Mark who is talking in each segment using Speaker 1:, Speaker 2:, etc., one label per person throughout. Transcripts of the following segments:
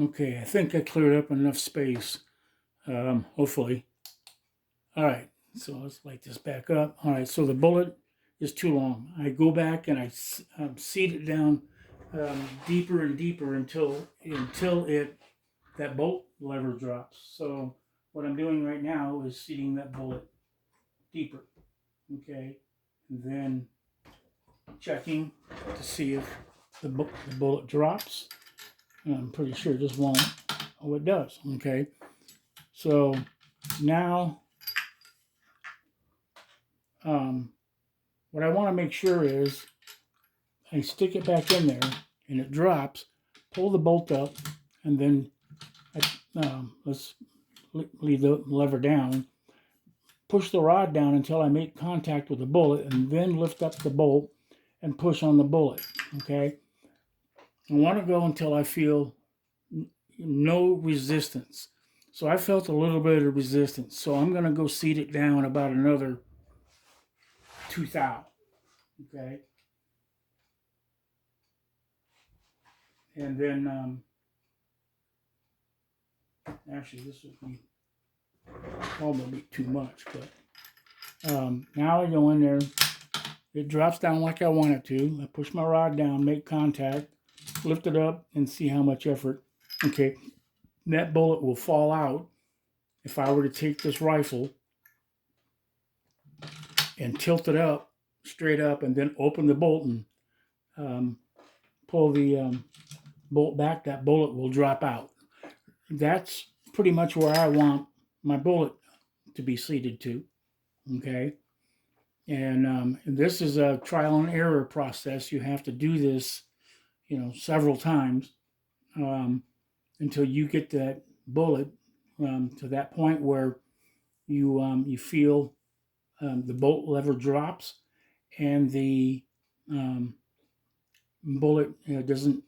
Speaker 1: Okay, I think I cleared up enough space, hopefully. All right, so let's light this back up. All right, so the bullet is too long. I go back and I seat it down deeper and deeper until it that bolt lever drops. So what I'm doing right now is seating that bullet deeper. Okay, and then checking to see if the bullet drops. And I'm pretty sure this won't. Oh, it does. Okay, so now um, what I want to make sure is I stick it back in there and it drops, pull the bolt up, and then let's leave the lever down, push the rod down until I make contact with the bullet, and then lift up the bolt and push on the bullet. Okay, I want to go until I feel no resistance. So I felt a little bit of resistance. So I'm going to go seat it down about another 2 thou. Okay, and then actually this would be probably too much, but now I go in there. It drops down like I want it to. I push my rod down, make contact, lift it up, and see how much effort. Okay, that bullet will fall out if I were to take this rifle and tilt it up, straight up, and then open the bolt and pull the bolt back. That bullet will drop out. That's pretty much where I want my bullet to be seated to. Okay, and this is a trial and error process. You have to do this, several times until you get that bullet to that point where you feel the bolt lever drops and the bullet doesn't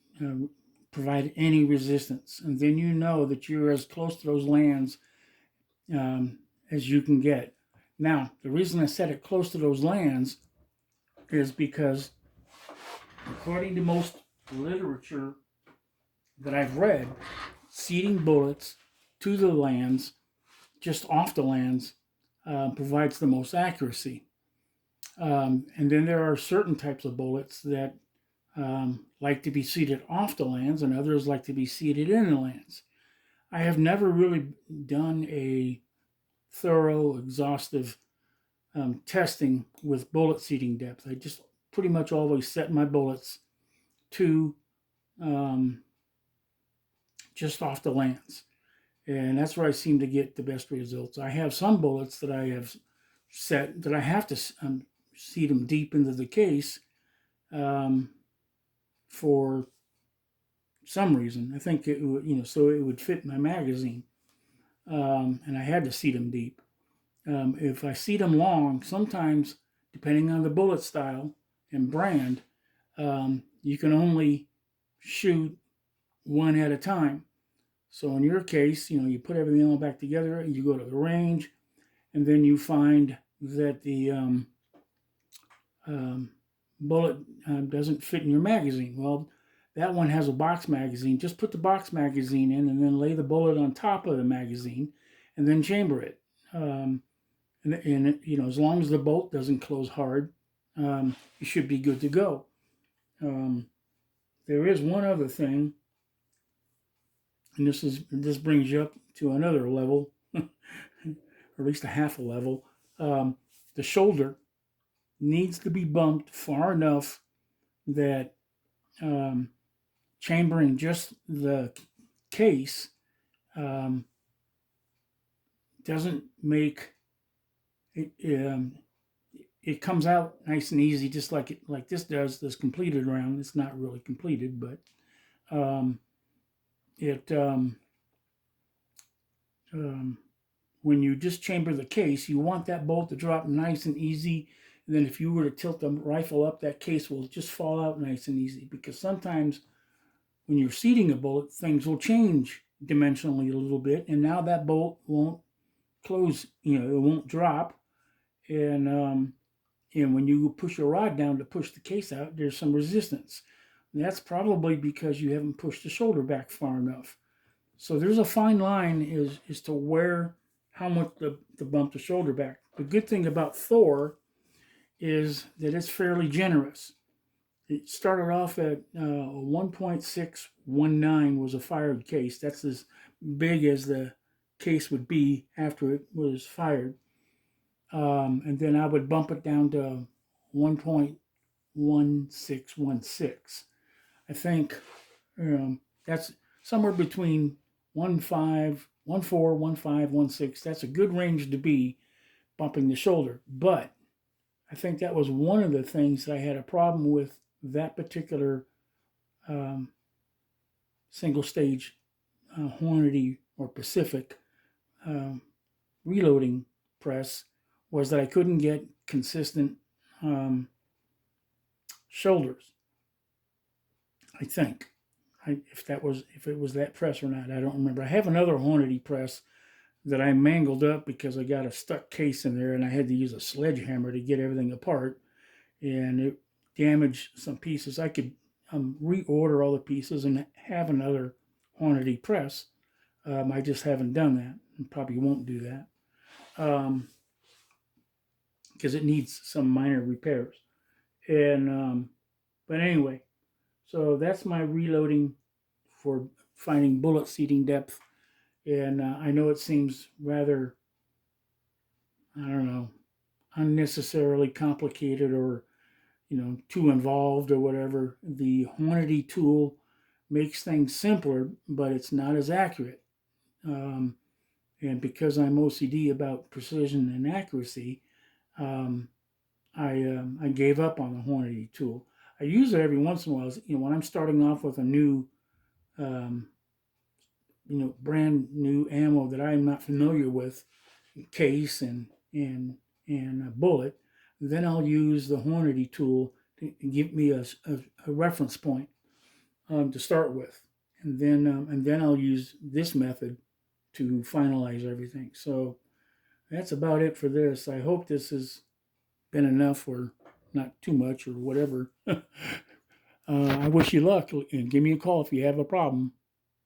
Speaker 1: provide any resistance, and then you know that you're as close to those lands as you can get. Now, the reason I set it close to those lands is because, according to most literature that I've read, seating bullets to the lands, just off the lands, provides the most accuracy. And then there are certain types of bullets that like to be seated off the lands, and others like to be seated in the lands. I have never really done a thorough, exhaustive testing with bullet seating depth. I just pretty much always set my bullets to just off the lands. And that's where I seem to get the best results. I have some bullets that I have set that I have to seat them deep into the case for some reason. I think it would, so it would fit my magazine. And I had to seat them deep. If I seat them long, sometimes, depending on the bullet style and brand, you can only shoot one at a time. So in your case, you put everything all back together, you go to the range, and then you find that the bullet doesn't fit in your magazine. Well, that one has a box magazine. Just put the box magazine in and then lay the bullet on top of the magazine and then chamber it. And as long as the bolt doesn't close hard, you should be good to go. There is one other thing, and this brings you up to another level, or at least a half a level. The shoulder needs to be bumped far enough that chambering just the case doesn't make it. It comes out nice and easy, just like this does. This completed round. It's not really completed, but it when you just chamber the case, you want that bolt to drop nice and easy. And then if you were to tilt the rifle up, that case will just fall out nice and easy. Because sometimes when you're seating a bullet, things will change dimensionally a little bit, and now that bolt won't close. It won't drop, and when you push your rod down to push the case out, there's some resistance. And that's probably because you haven't pushed the shoulder back far enough. So there's a fine line is to where how much to bump the shoulder back. The good thing about Thor is that it's fairly generous. It started off at 1.619 was a fired case. That's as big as the case would be after it was fired. And then I would bump it down to 1.1616. I think that's somewhere between 1.5, 1.4, 1.5, 1.6. That's a good range to be bumping the shoulder. But I think that was one of the things that I had a problem with that particular um, single stage Hornady or Pacific um, reloading press was that I couldn't get consistent um, shoulders. I think if it was that press or not, I don't remember. I have another Hornady press that I mangled up because I got a stuck case in there and I had to use a sledgehammer to get everything apart, and it damaged some pieces. I could reorder all the pieces and have another Hornady press. I just haven't done that and probably won't do that because it needs some minor repairs. And but anyway, so that's my reloading for finding bullet seating depth. And I know it seems rather, I don't know, unnecessarily complicated or too involved or whatever. The Hornady tool makes things simpler, but it's not as accurate. Um, and because I'm OCD about precision and accuracy, um, I gave up on the Hornady tool. I use it every once in a while. When I'm starting off with a new, um, brand new ammo that I'm not familiar with, case and a bullet, then I'll use the Hornady tool to give me a reference point to start with, and then I'll use this method to finalize everything. So that's about it for this. I hope this has been enough or not too much or whatever. I wish you luck and give me a call if you have a problem.